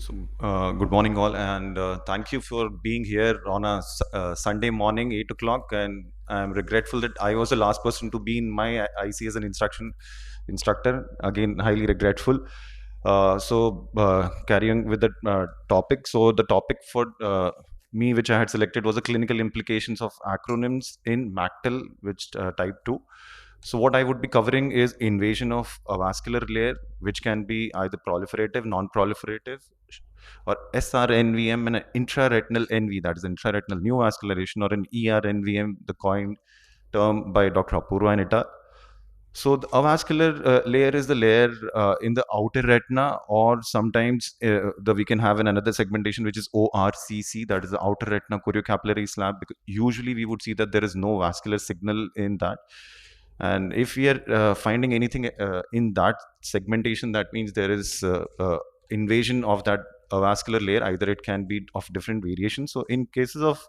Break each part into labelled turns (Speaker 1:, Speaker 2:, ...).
Speaker 1: Good morning, all, and thank you for being here on a Sunday morning, 8 o'clock. And I'm regretful that I was the last person to be in my IC as an instructor. Again, highly regretful. Carrying with the topic. So, the topic for me, which I had selected, was the clinical implications of acronyms in MACTEL, which type 2. So what I would be covering is invasion of a vascular layer, which can be either proliferative, non-proliferative, or SRNVM and an intraretinal NV, that is intraretinal neovascularization, or an ERNVM, the coined term by Dr. Apurva and Ita. So the avascular layer is the layer in the outer retina, or sometimes we can have another segmentation which is ORCC, that is the outer retina choriocapillary slab. Because usually we would see that there is no vascular signal in that, and if we are finding anything in that segmentation, that means there is invasion of that vascular layer. Either it can be of different variations. So in cases of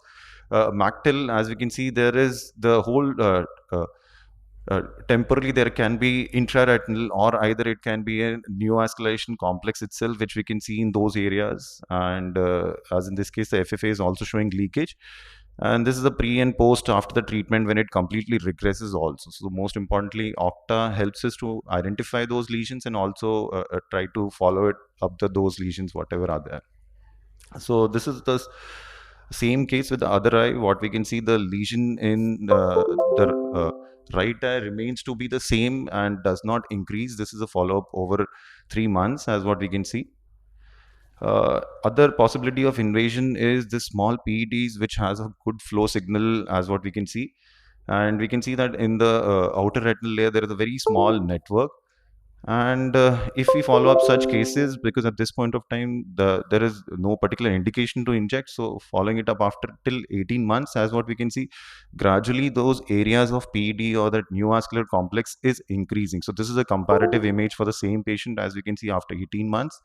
Speaker 1: MACTEL, as we can see, there is the whole temporally there can be intraretinal, or either it can be a neovascularization complex itself, which we can see in those areas. And as in this case, the FFA is also showing leakage. And this is the pre and post after the treatment when it completely regresses also. So most importantly, Octa helps us to identify those lesions and also try to follow it up those lesions, whatever are there. So this is the same case with the other eye. What we can see, the lesion in the right eye remains to be the same and does not increase. This is a follow-up over 3 months, as what we can see. Other possibility of invasion is the small PEDs, which has a good flow signal, as what we can see. And we can see that in the outer retinal layer, there is a very small network. And if we follow up such cases, because at this point of time, there is no particular indication to inject. So following it up after till 18 months, as what we can see, gradually those areas of PED or that neovascular complex is increasing. So this is a comparative image for the same patient, as we can see after 18 months,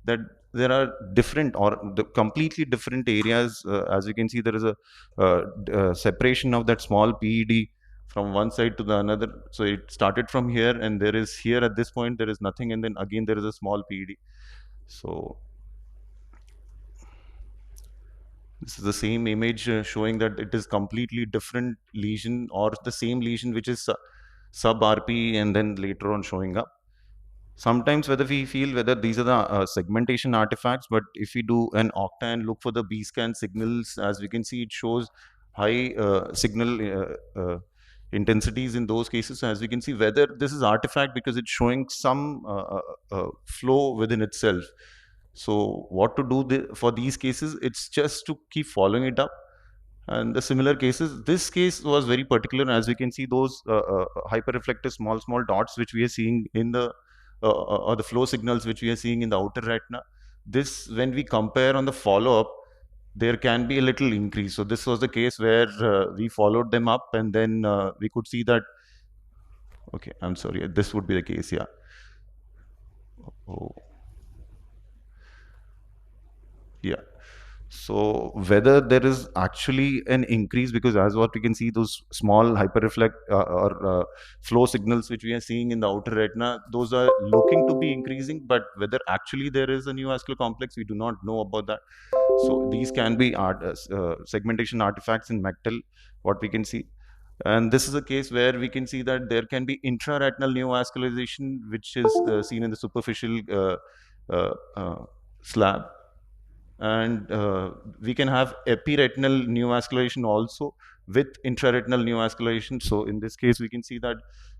Speaker 1: that there are different or the completely different areas. As you can see, there is a separation of that small PED from one side to the another. So it started from here, and there is here at this point there is nothing, and then again there is a small PED. So this is the same image showing that it is completely different lesion, or the same lesion which is sub RP and then later on showing up. Sometimes whether we feel whether these are the segmentation artifacts, but if we do an octa and look for the B scan signals, as we can see, it shows high signal intensities in those cases. As we can see, whether this is artifact because it's showing some flow within itself. So what to do for these cases? It's just to keep following it up. And the similar cases, this case was very particular. As we can see, those hyperreflective small dots which we are seeing in the or the flow signals which we are seeing in the outer retina. This, when we compare on the follow-up, there can be a little increase. So this was the case where we followed them up, and then we could see that. Okay, I'm sorry. This would be the case. Yeah. Oh, yeah. So whether there is actually an increase, because as what we can see, those small hyperreflect or flow signals which we are seeing in the outer retina, those are looking to be increasing, but whether actually there is a neovascular complex, we do not know about that. So these can be segmentation artifacts in MACTEL, what we can see. And this is a case where we can see that there can be intraretinal neovascularization, which is seen in the superficial uh, uh, slab. And we can have epiretinal neovascularization also with intraretinal neovascularization. So in this case, we can see that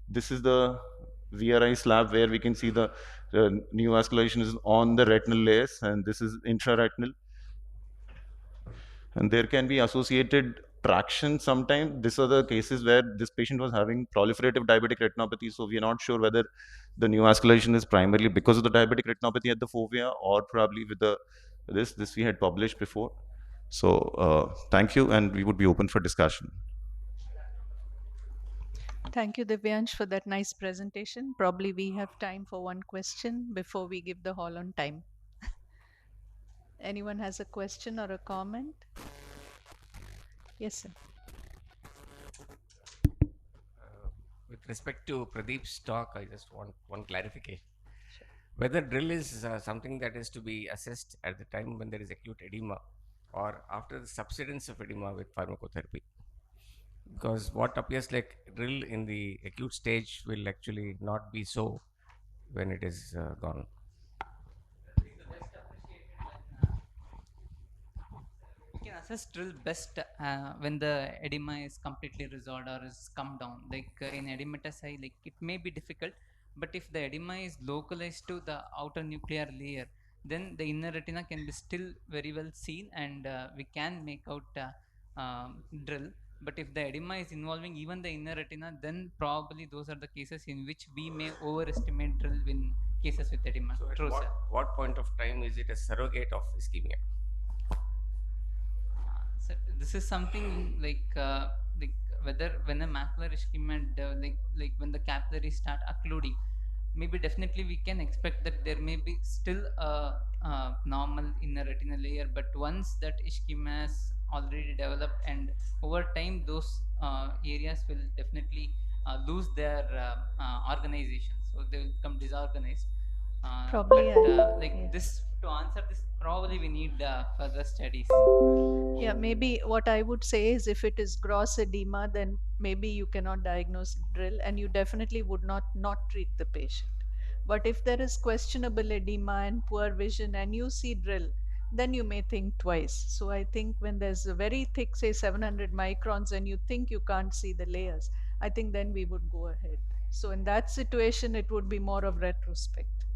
Speaker 1: this is the VRI slab where we can see the neovascularization is on the retinal layers, and this is intraretinal. And there can be associated traction sometimes. These are the cases where this patient was having proliferative diabetic retinopathy. So we are not sure whether the neovascularization is primarily because of the diabetic retinopathy at the fovea, or probably with the this we had published before. So thank you, and we would be open for discussion.
Speaker 2: Thank you, Divyansh, for that nice presentation. Probably we have time for one question before we give the hall on time. Anyone has a question or a comment? Yes, sir.
Speaker 3: With respect to Pradeep's talk, I just want one clarification.
Speaker 2: Sure.
Speaker 3: Whether drill is something that is to be assessed at the time when there is acute edema or after the subsidence of edema with pharmacotherapy. Because what appears like drill in the acute stage will actually not be so when it is gone.
Speaker 4: We can assess drill best when the edema is completely resolved or is come down. Like in edematous eye, like it may be difficult, but if the edema is localized to the outer nuclear layer, then the inner retina can be still very well seen, and we can make out drill. But if the edema is involving even the inner retina, then probably those are the cases in which we may overestimate drill in cases with edema.
Speaker 3: So, at
Speaker 4: True, sir.
Speaker 3: what point of time is it a surrogate of ischemia?
Speaker 4: So this is something like whether when a macular ischemia like when the capillaries start occluding, maybe definitely we can expect that there may be still a normal inner retinal layer, but once that ischemia has already developed, and over time those areas will definitely lose their organization, so they will become disorganized.
Speaker 2: Probably,
Speaker 4: But like
Speaker 2: yeah.
Speaker 4: this, to answer this, probably we need further studies.
Speaker 2: Yeah, maybe what I would say is if it is gross edema, then maybe you cannot diagnose drill and you definitely would not treat the patient. But if there is questionable edema and poor vision and you see drill, then you may think twice. So I think when there's a very thick, say 700 microns, and you think you can't see the layers, I think then we would go ahead. So in that situation, it would be more of retrospect.